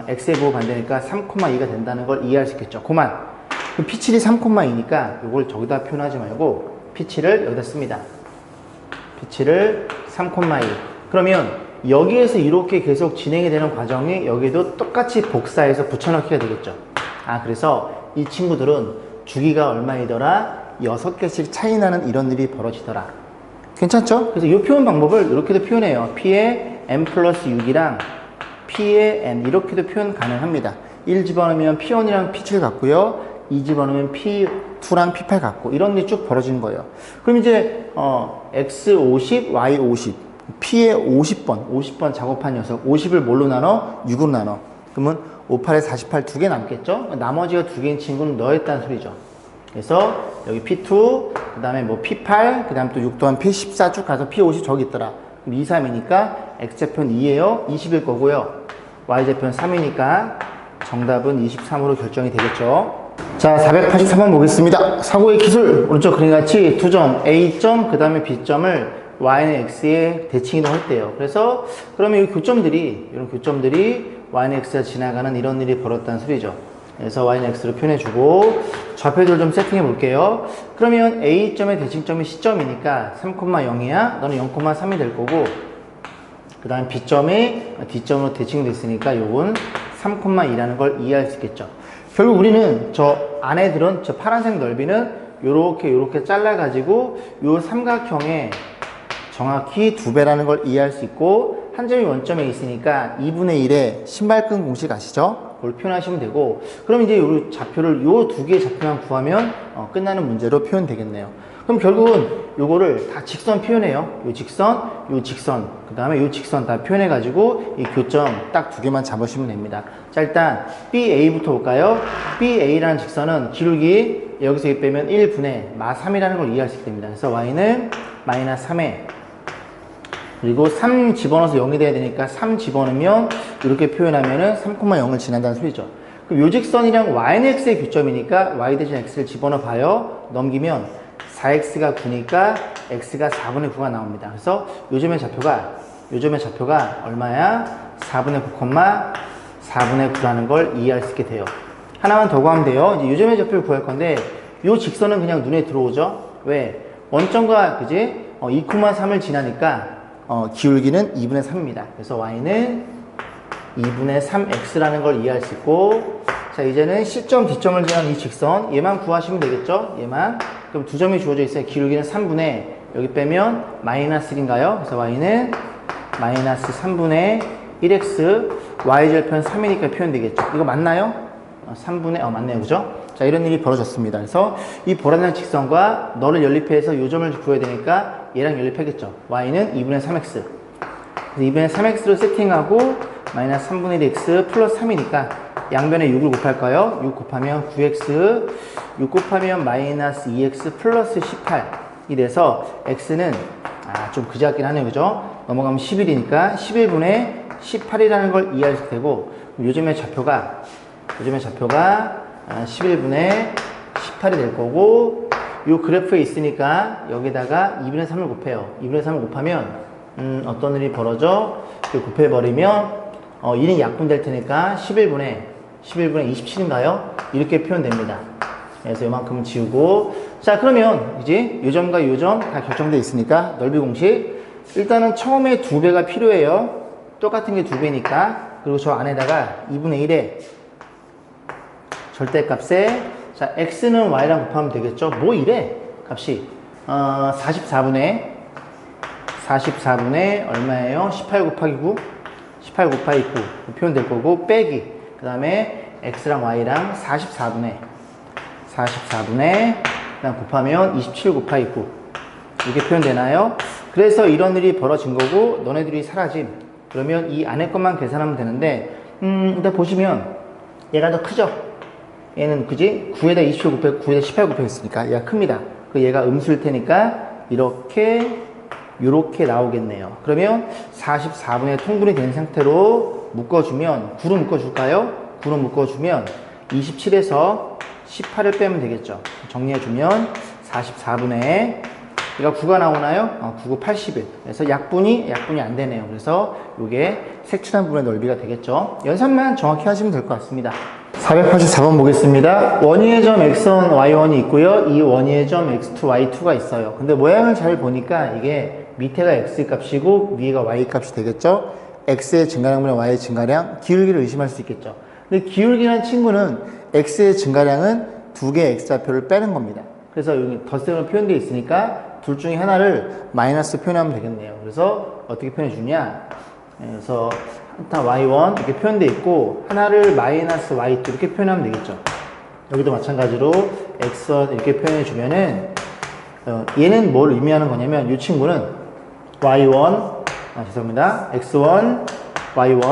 X의 부호 반대니까 3,2가 된다는 걸 이해할 수 있겠죠. 그럼 P7이 3,2니까 요걸 저기다 표현하지 말고 P7을 여기다 씁니다. P7을 3,2. 그러면 여기에서 이렇게 계속 진행이 되는 과정이 여기도 똑같이 복사해서 붙여넣기가 되겠죠. 그래서 이 친구들은 주기가 얼마이더라? 6개씩 차이 나는 이런 일이 벌어지더라. 괜찮죠? 그래서 이 표현 방법을 이렇게도 표현해요. P의 n 플러스 6이랑 P의 n 이렇게도 표현 가능합니다. 1 집어넣으면 P1이랑 P7 같고요. 2 집어넣으면 P2랑 P8 같고 이런 일이 쭉 벌어지는 거예요. 그럼 이제 X 50, Y 50 P의 50번 작업한 녀석 50을 뭘로 나눠? 6으로 나눠. 그러면 58에 48 두 개 남겠죠? 나머지가 두 개인 친구는 넣었다는 소리죠. 그래서 여기 P2, 그 다음에 뭐 P8, 그 다음에 또 6 또한 P14 쭉 가서 P50 저기 있더라. 그럼 2, 3이니까 X좌표는 2예요. 20일 거고요. Y좌표는 3이니까 정답은 23으로 결정이 되겠죠. 자, 483번 보겠습니다. 사고의 기술. 오른쪽 그림같이 두 점, A점, 그 다음에 B점을 Y는 X에 대칭이동 할 때요. 그래서 그러면 이 교점들이, 이런 교점들이 Y는 X가 지나가는 이런 일이 벌었다는 소리죠. 그래서 Y는 X로 표현해주고 좌표들 좀 세팅해 볼게요. 그러면 A점의 대칭점이 C점이니까 3,0이야. 너는 0,3이 될 거고 그 다음 B점이 D점으로 대칭이 됐으니까 요건 3,2라는 걸 이해할 수 있겠죠. 결국 우리는 저 안에 들은 저 파란색 넓이는 요렇게 잘라가지고 요 삼각형의 정확히 2배라는 걸 이해할 수 있고 한 점이 원점에 있으니까 2분의 1의 신발끈 공식 아시죠? 그걸 표현하시면 되고 그럼 이제 요 좌표를 요 두 개의 좌표만 구하면 끝나는 문제로 표현되겠네요. 그럼 결국은 요거를 다 직선 표현해요. 요 직선, 그 다음에 요 직선 다 표현해가지고 이 교점 딱 두 개만 잡으시면 됩니다. 자, 일단 BA부터 볼까요? BA라는 직선은 기울기 여기서 이 빼면 1분의 마3이라는 걸 이해할 수 있게 됩니다. 그래서 Y는 마이너스 3에 그리고 3 집어넣어서 0이 돼야 되니까 3 집어넣으면 이렇게 표현하면은 3,0을 지난다는 소리죠. 그럼 요 직선이랑 Y는 X의 교점이니까 Y 대신 X를 집어넣어 봐요. 넘기면 4X가 9니까 X가 4분의 9가 나옵니다. 그래서 요점의 좌표가 얼마야? 4분의 9, 4분의 9라는 걸 이해할 수 있게 돼요. 하나만 더 구하면 돼요. 이제 요점의 좌표를 구할 건데 요 직선은 그냥 눈에 들어오죠. 왜? 원점과 그지? 2,3을 지나니까 기울기는 2분의 3입니다. 그래서 Y는 2분의 3X라는 걸 이해할 수 있고 자 이제는 C점, D점을 지나는 이 직선 얘만 구하시면 되겠죠? 얘만. 그럼 두 점이 주어져 있어요. 기울기는 3분의 여기 빼면 마이너스 1인가요? 그래서 Y는 마이너스 3분의 1X Y절편 3이니까 표현되겠죠. 이거 맞나요? 3분의 맞네요. 그죠? 자 이런 일이 벌어졌습니다. 그래서 이 보라색 직선과 너를 연립해서 요점을 구해야 되니까 얘랑 연립하겠죠. Y는 2분의 3X 그래서 2분의 3X로 세팅하고 마이너스 3분의 1X 플러스 3이니까 양변에 6을 곱할까요? 6 곱하면 9X 6 곱하면 마이너스 2X 플러스 18이 돼서 X는 좀 그지 같긴 하네요. 그죠? 넘어가면 11이니까 11분의 18이라는 걸 이해할 수 되고 요즘의 좌표가 11분의 18이 될 거고 요 그래프에 있으니까 여기다가 2분의 3을 곱해요. 2분의 3을 곱하면 어떤 일이 벌어져? 곱해버리면 1이 약분될 테니까 11분의 27인가요? 이렇게 표현됩니다. 그래서 요만큼 지우고 자 그러면 이제 요점과 요점 다 결정되어 있으니까 넓이 공식 일단은 처음에 2배가 필요해요. 똑같은 게 2배니까 그리고 저 안에다가 2분의 1에 절대값에 자 x는 y랑 곱하면 되겠죠. 뭐 이래 값이 44분의 얼마예요? 18 곱하기 9 표현될 거고 빼기 그 다음에 x랑 y랑 44분의 그다음 곱하면 27 곱하기 9 이렇게 표현되나요? 그래서 이런 일이 벌어진 거고 너네들이 사라짐. 그러면 이 안에 것만 계산하면 되는데 일단 보시면 얘가 더 크죠? 얘는 그지? 9에다 27 곱하기 9에다 18 곱하기 있으니까 얘가 큽니다. 그 얘가 음수일 테니까 요렇게 나오겠네요. 그러면 44분의 통분이 된 상태로 묶어주면 9로 묶어줄까요? 9로 묶어주면 27에서 18을 빼면 되겠죠. 정리해주면 44분의 얘가 9가 나오나요? 9, 9, 81. 그래서 약분이 안 되네요. 그래서 이게 색칠한 부분의 넓이가 되겠죠. 연산만 정확히 하시면 될 것 같습니다. 484번 보겠습니다. 원위의 점 x1, y1이 있고요. 이 원위의 점 x2, y2가 있어요. 근데 모양을 잘 보니까 이게 밑에가 x 값이고 위에가 y 값이 되겠죠. x의 증가량분의 y의 증가량, 기울기를 의심할 수 있겠죠. 근데 기울기라는 친구는 x의 증가량은 두 개의 x좌표를 빼는 겁니다. 그래서 여기 덧셈으로 표현되어 있으니까 둘 중에 하나를 마이너스 표현하면 되겠네요. 그래서 어떻게 표현해 주냐? 그래서 한타 y1 이렇게 표현되어 있고 하나를 마이너스 y2 이렇게 표현하면 되겠죠. 여기도 마찬가지로 x1 이렇게 표현해 주면은 얘는 뭘 의미하는 거냐면 이 친구는 y1 죄송합니다. x1, y1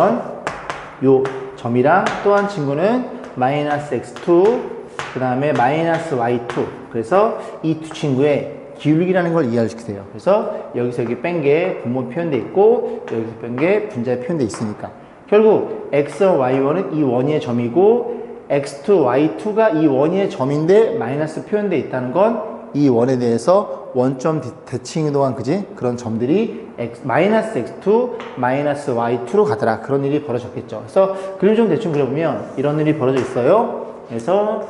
요 점이랑 또 한 친구는 마이너스 x2 그 다음에 마이너스 y2 그래서 이 두 친구의 기울기라는 걸 이해를 시키세요. 그래서 여기서 여기 뺀 게 분모 표현돼 있고 여기서 뺀 게 분자에 표현돼 있으니까 결국 x1, y1은 이 원위의 점이고 x2, y2가 이 원위의 점인데 마이너스 표현돼 있다는 건 이 원에 대해서 원점 대칭 동안 그지? 그런 점들이 마이너스 x2, 마이너스 y2로 가더라. 그런 일이 벌어졌겠죠. 그래서 그림 좀 대충 그려보면 이런 일이 벌어져 있어요. 그래서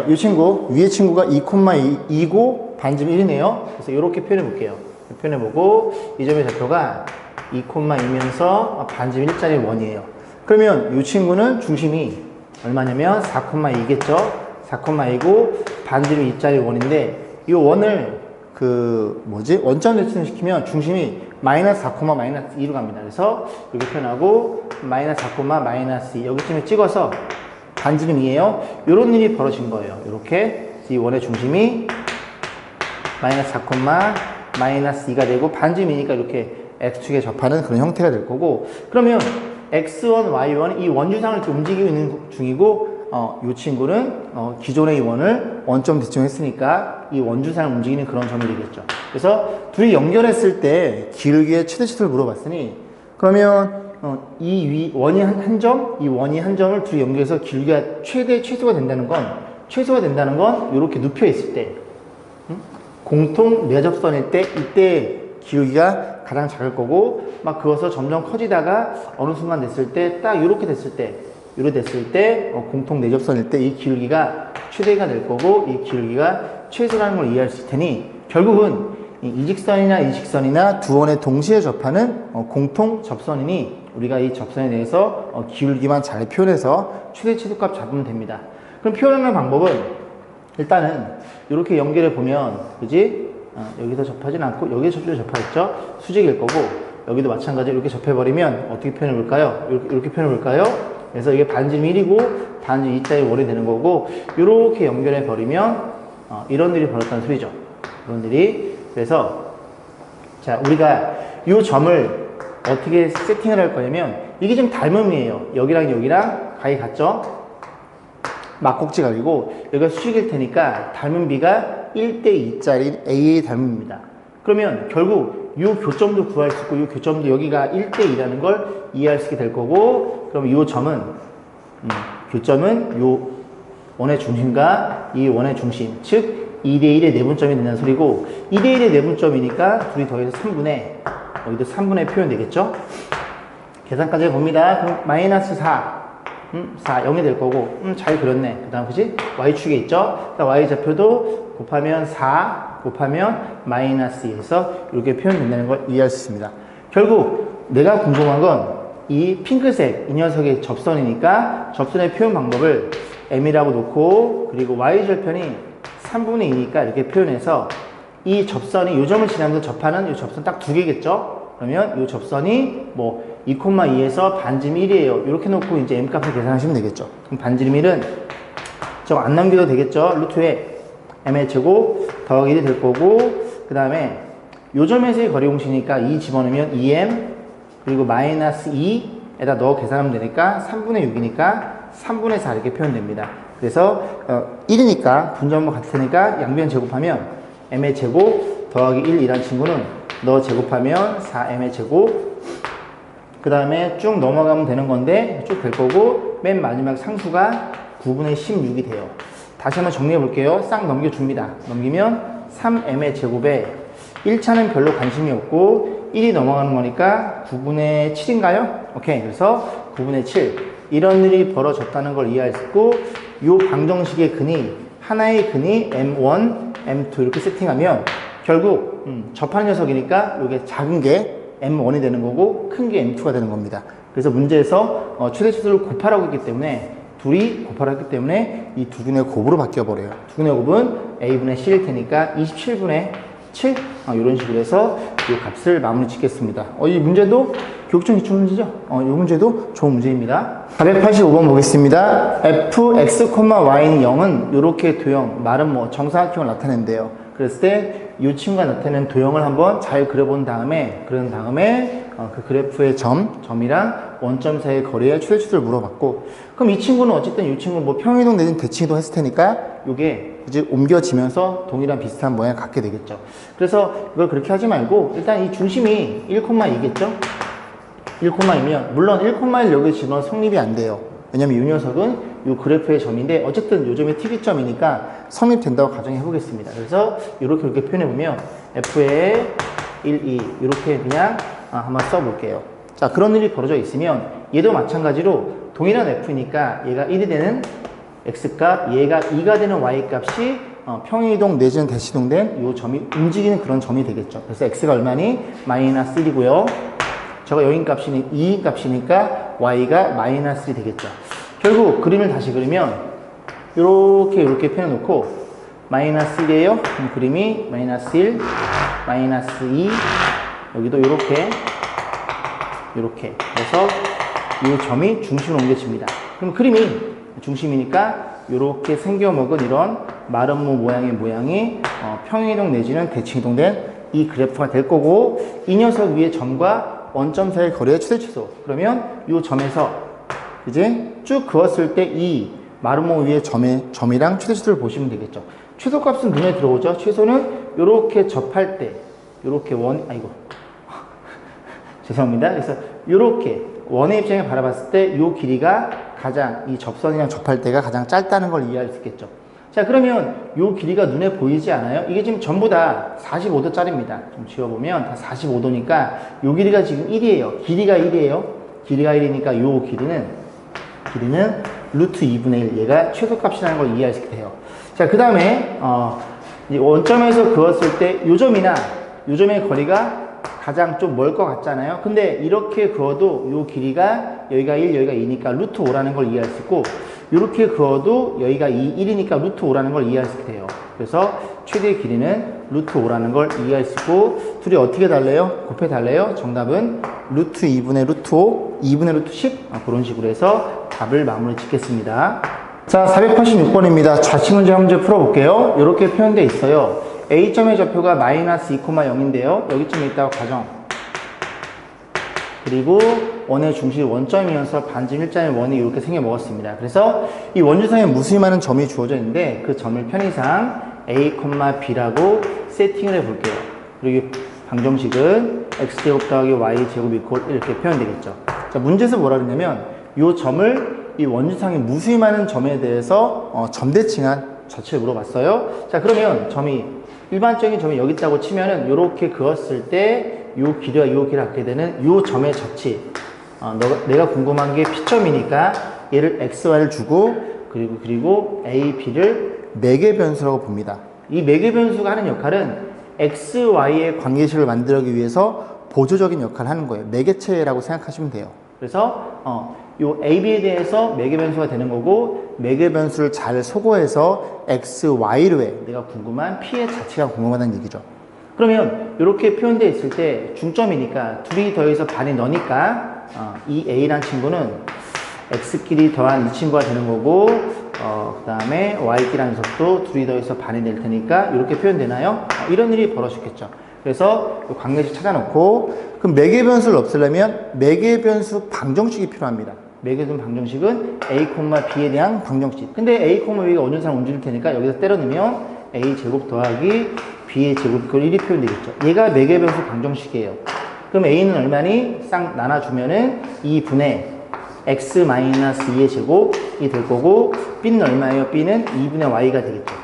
이 친구, 위의 친구가 2,2고 반지름 1이네요. 그래서 이렇게 표현해 볼게요. 표현해 보고 이 점의 좌표가 2,2면서 반지름 1짜리 원이에요. 그러면 이 친구는 중심이 얼마냐면 4,2겠죠. 4,2고 반지름 2짜리 원인데 이 원을 원점 대칭을 시키면 중심이 마이너스 4, 마이너스 2로 갑니다. 그래서 이렇게 표현하고 마이너스 4, 마이너스 2 여기쯤에 찍어서 반지름이에요. 이런 일이 벌어진 거예요. 이렇게 이 원의 중심이 마이너스 4, 마이너스 2가 되고 반지름이니까 이렇게 x축에 접하는 그런 형태가 될 거고 그러면 x1, y1 이 원주상을 이렇게 움직이고 있는 중이고 이 친구는 기존의 이 원을 원점 대칭했으니까 이 원주상을 움직이는 그런 점이 되겠죠. 그래서 둘이 연결했을 때 기울기의 최대치를 물어봤으니 그러면 이 원이 한 점, 이 원이 한 점을 둘이 연결해서 기울기가 최소가 된다는 건 이렇게 눕혀 있을 때 공통 내접선일 때 이때 기울기가 가장 작을 거고 막 그어서 점점 커지다가 어느 순간 됐을 때 딱 이렇게 됐을 때 공통 내접선일 때 이 기울기가 최대가 될 거고 이 기울기가 최소라는 걸 이해할 수 있을 테니 결국은 이 직선이나 이 직선이나 두 원에 동시에 접하는 공통 접선이니 우리가 이 접선에 대해서 기울기만 잘 표현해서 최대값 잡으면 됩니다. 그럼 표현하는 방법은 일단은 이렇게 연결해 보면 그지? 여기서 접하진 않고 여기서 접하겠죠? 수직일 거고 여기도 마찬가지로 이렇게 접해버리면 어떻게 표현해 볼까요? 이렇게 표현해 볼까요? 그래서 이게 반지름 1이고 반지름 2짜리 원이 되는 거고 이렇게 연결해 버리면 이런 일이 벌어졌다는 소리죠. 이런 일이. 그래서 자 우리가 이 점을 어떻게 세팅을 할 거냐면 이게 좀 닮음이에요. 여기랑 여기랑 각이 같죠? 막꼭지 각이고 여기가 수직일 테니까 닮은 비가 1대2짜리 A의 닮음입니다. 그러면 결국 이 교점도 구할 수 있고 이 교점도 여기가 1대2라는 걸 이해할 수 있게 될 거고 그럼 이 점은 교점은 이 원의 중심과 이 원의 중심 즉 2대1의 내분점이 된다는 소리고 2대1의 내분점이니까 둘이 더해서 3분의 여기도 3분의 표현 되겠죠? 계산까지 해봅니다. 그럼 마이너스 4 0이 될 거고 잘 그렸네. 그 다음 그지? y축에 있죠? y좌표도 곱하면 4 곱하면 마이너스 2에서 이렇게 표현된다는 걸 이해할 수 있습니다. 결국 내가 궁금한 건 이 핑크색 이 녀석의 접선이니까 접선의 표현 방법을 m이라고 놓고 그리고 y절편이 3분의 2니까 이렇게 표현해서 이 접선이 이 점을 지나면서 접하는 이 접선 딱 두 개겠죠? 그러면 이 접선이 뭐 2,2에서 반지름 1이에요. 이렇게 놓고 이제 m 값을 계산하시면 되겠죠. 그럼 반지름 1은 저거 안 남겨도 되겠죠? 루트에 m의 제곱 더하기 1이 될 거고 그 다음에 요 점에서의 거리 공식이니까 2 집어넣으면 2m 그리고 마이너스 2에다 넣어 계산하면 되니까 3분의 6이니까 3분의 4 이렇게 표현됩니다. 그래서 1이니까 분자분모 같으니까 양변 제곱하면 m의 제곱 더하기 1이란 친구는 넣어 제곱하면 4m의 제곱 그 다음에 쭉 넘어가면 되는 건데 쭉 될 거고 맨 마지막 상수가 9분의 16이 돼요. 다시 한번 정리해 볼게요. 싹 넘겨줍니다. 넘기면 3m의 제곱에 1차는 별로 관심이 없고 1이 넘어가는 거니까 9분의 7인가요? 오케이. 그래서 9분의 7 이런 일이 벌어졌다는 걸 이해할 수 있고 이 방정식의 근이 하나의 근이 M1, M2 이렇게 세팅하면 결국 접하는 녀석이니까 이게 작은 게 M1이 되는 거고 큰 게 M2가 되는 겁니다. 그래서 문제에서 최대 치수를 곱하라고 했기 때문에 둘이 곱하라고 했기 때문에 이 두 분의 곱으로 바뀌어 버려요. 두 분의 곱은 A분의 C일 테니까 27분의 7 이런 식으로 해서 이 값을 마무리 짓겠습니다. 이 문제도 교육청 기출 문제죠? 이 문제도 좋은 문제입니다. 485번 보겠습니다. f, x, y는 0은 이렇게 도형, 말은 뭐 정사각형을 나타낸대요. 그랬을 때 이 친구가 나타내는 도형을 한번 잘 그려본 다음에 그 그래프의 점이랑 원점 사이의 거리의 최대치수를 물어봤고 그럼 이 친구는 어쨌든 이 친구는 뭐 평이동 내지는 대칭이동 했을 테니까 이게 이제 옮겨지면서 동이랑 비슷한 모양을 갖게 되겠죠. 그래서 이걸 그렇게 하지 말고 일단 이 중심이 1,2겠죠? 1,2면 물론 1,1 여기 집어넣어 성립이 안 돼요. 왜냐면 이 녀석은 이 그래프의 점인데 어쨌든 요점이 특이점이니까 성립된다고 가정해 보겠습니다. 그래서 이렇게 표현해 보면 f의 1, 2 이렇게 그냥 한번 써볼게요. 자, 그런 일이 벌어져 있으면 얘도 마찬가지로 동일한 f니까 얘가 1이 되는 x값, 얘가 2가 되는 y값이 평이동 내지는 대시동된 이 점이 움직이는 그런 점이 되겠죠. 그래서 x가 얼마니? 마이너스 1이고요. 저가 여긴 값이니 2인 값이니까 y가 마이너스 1이 되겠죠. 결국 그림을 다시 그리면 이렇게 펴놓고 마이너스 1이에요. 그럼 그림이 마이너스 1, 마이너스 2 여기도 이렇게 그래서 이 점이 중심으로 옮겨집니다. 그럼 그림이 중심이니까 이렇게 생겨먹은 이런 마름모 모양의 모양이 평행이동 내지는 대칭이동된 이 그래프가 될 거고 이 녀석 위에 점과 원점 사이의 거리의 최대치수 그러면 이 점에서 이제 쭉 그었을 때 이 마름모 위에 점이랑 최대치수를 보시면 되겠죠. 최소값은 눈에 들어오죠. 최소는 이렇게 접할 때 이렇게 죄송합니다. 그래서 이렇게 원의 입장에 바라봤을 때 이 길이가 가장 이 접선이랑 접할 때가 가장 짧다는 걸 이해할 수 있겠죠. 자, 그러면 이 길이가 눈에 보이지 않아요? 이게 지금 전부 다 45도짜리입니다. 좀 지워보면 다 45도니까 이 길이가 지금 1이에요. 길이가 1이에요. 길이가 1이니까 이 길이는 루트 2분의 1. 얘가 최소값이라는 걸 이해할 수 있게 돼요. 자, 그 다음에 원점에서 그었을 때 이 점의 거리가 가장 좀 멀 것 같잖아요. 근데 이렇게 그어도 이 길이가 여기가 1, 여기가 2니까 루트 5라는 걸 이해할 수 있고 이렇게 그어도 여기가 1이니까 루트 5라는 걸 이해할 수 있게 돼요. 그래서 최대의 길이는 루트 5라는 걸 이해할 수 있고 둘이 어떻게 달래요? 곱해 달래요? 정답은 루트 2분의 루트 5, 2분의 루트 10 그런 식으로 해서 답을 마무리 짓겠습니다. 자, 486번입니다. 좌측 문제 한 문제 풀어볼게요. 이렇게 표현되어 있어요. A점의 좌표가 마이너스 2,0인데요. 여기쯤에 있다고 가정. 그리고 원의 중심이 원점이면서 반점 일자의 원이 이렇게 생겨 먹었습니다. 그래서 이 원주상에 무수히많은 점이 주어져 있는데 그 점을 편의상 A, B라고 세팅을 해 볼게요. 그리고 방정식은 X제곱 더하기 Y제곱 이렇게 표현되겠죠. 자, 문제에서 뭐라 그러냐면 이 점을 이 원주상의 무수히많은 점에 대해서 점대칭한 자체를 물어봤어요. 자, 그러면 일반적인 점이 여기 있다고 치면은 이렇게 그었을 때 이 길이와 이 길이를 갖게 되는 이 점의 접치. 내가 궁금한 게 P점이니까 얘를 XY를 주고 그리고 A, B를 매개 변수라고 봅니다. 이 매개 변수가 하는 역할은 XY의 관계식을 만들기 위해서 보조적인 역할을 하는 거예요. 매개체라고 생각하시면 돼요. 그래서 요 AB에 대해서 매개 변수가 되는 거고 매개 변수를 잘 소거해서 X, Y로 해. 내가 궁금한 P의 자체가 궁금하다는 얘기죠. 그러면 이렇게 표현되어 있을 때 중점이니까 둘이 더해서 반이 너니까 이 A란 친구는 X끼리 더한 이 친구가 되는 거고 그 다음에 Y끼리라는 녀석도 둘이 더해서 반이 될 테니까 이렇게 표현되나요? 이런 일이 벌어졌겠죠. 그래서 관계식 찾아놓고 그럼 매개 변수를 없애려면 매개 변수 방정식이 필요합니다. 매개 변수 방정식은 A, B에 대한 방정식. 근데 A, B가 원주상 움직일 테니까 여기서 때려 넣으면 A 제곱 더하기 B의 제곱 이꼴 1이 표현되겠죠. 얘가 매개 변수 방정식이에요. 그럼 a는 얼마니? 싹 나눠주면은 2분의 x-2의 제곱이 될 거고, b는 얼마예요? b는 2분의 y가 되겠죠.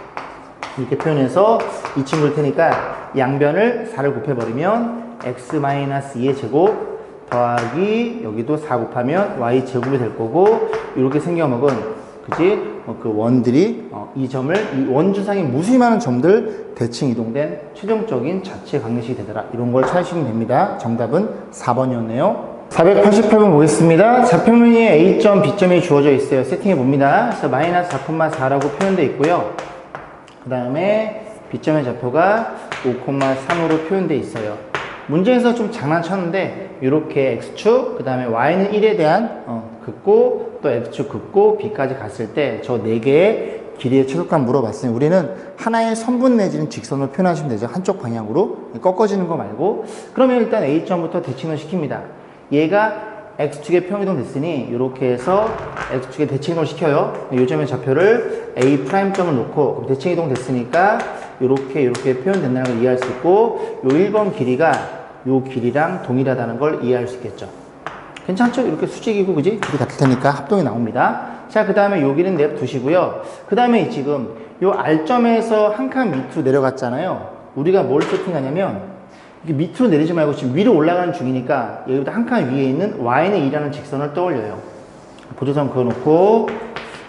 이렇게 표현해서 이 친구를 테니까 양변을 4를 곱해버리면 x-2의 제곱 더하기 여기도 4 곱하면 y 제곱이 될 거고, 이렇게 생겨먹은 그지? 그 원들이 이 점을 이 원주상의 무수히 많은 점들 대칭 이동된 최종적인 자체 관계식이 되더라. 이런 걸 찾으시면 됩니다. 정답은 4번이었네요. 488번 보겠습니다. 좌표면에 A점, B점이 주어져 있어요. 세팅해 봅니다. 그래서 마이너스 4,4라고 표현되어 있고요. 그 다음에 B점의 좌표가 5,3으로 표현되어 있어요. 문제에서 좀 장난쳤는데 이렇게 X축, 그 다음에 Y는 1에 대한 긋고 또 X축 긋고 B까지 갔을 때 저 4개의 길이의 최소값 물어봤으니 우리는 하나의 선분 내지는 직선으로 표현하시면 되죠. 한쪽 방향으로 꺾어지는 거 말고. 그러면 일단 A점부터 대칭을 시킵니다. 얘가 X축에 평이동 됐으니 이렇게 해서 X축에 대칭이동을 시켜요. 이 점의 좌표를 A'점을 놓고 대칭 이동 됐으니까 이렇게 표현된다는 걸 이해할 수 있고, 요 1번 길이가 요 길이랑 동일하다는 걸 이해할 수 있겠죠. 괜찮죠? 이렇게 수직이고 그지? 길이 같을 테니까 합동이 나옵니다. 자, 그 다음에 요 길이는 냅두시고요. 그 다음에 지금 요 R점에서 한 칸 밑으로 내려갔잖아요. 우리가 뭘 세팅하냐면 이게 밑으로 내리지 말고 지금 위로 올라가는 중이니까 여기보다 한 칸 위에 있는 y는 2라는 직선을 떠올려요. 보조선 그어놓고,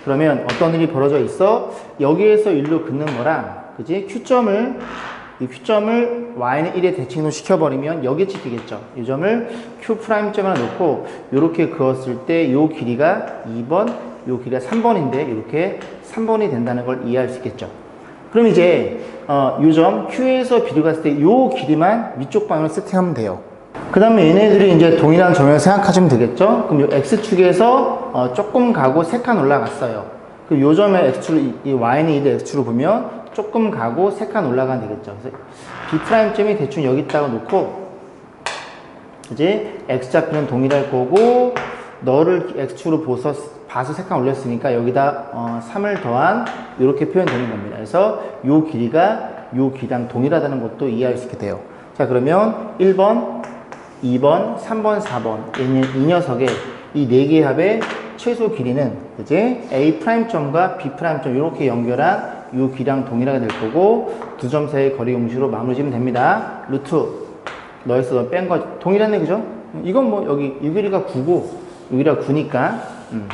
그러면 어떤 일이 벌어져 있어? 여기에서 1로 긋는 거랑 그지? 이 Q점을 y는 1에 대칭으로 시켜버리면 여기에 찍히겠죠. 이 점을 Q'점을 놓고 이렇게 그었을 때 이 길이가 2번, 이 길이가 3번인데 이렇게 3번이 된다는 걸 이해할 수 있겠죠. 그럼 이제 이 점 Q에서 B로 갔을 때 이 길이만 위쪽 방향으로 세팅하면 돼요. 그 다음에 얘네들이 이제 동일한 점을 생각하시면 되겠죠. 그럼 이 X축에서 조금 가고 3칸 올라갔어요. 그 요 점의 X축, 이 Y는 2대 X축으로 보면 조금 가고 3칸 올라가면 되겠죠. 그래서 B'점이 대충 여기 있다가 놓고, 이제 X좌표는 동일할 거고, 너를 X축으로 봐서 3칸 올렸으니까 여기다 3을 더한 이렇게 표현되는 겁니다. 그래서 요 길이가 요 길이랑 동일하다는 것도 이해할 수 있게 돼요. 자, 그러면 1번, 2번, 3번, 4번 이 녀석의 이 4개의 합의 최소 길이는 이제 A'점과 B'점 이렇게 연결한 요 길이랑 동일하게 될 거고, 두 점 사이의 거리 공식으로 마무리 지으면 됩니다. 루트 너에서 너 뺀 거 동일하네, 그죠? 이건 뭐 여기 이 길이가 9고 이 길이가 9니까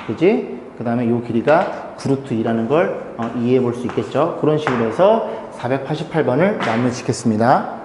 그지? 그 다음에 요 길이가 9루트 2라는 걸 이해해 볼 수 있겠죠. 그런 식으로 해서 488번을 마무리 짓겠습니다.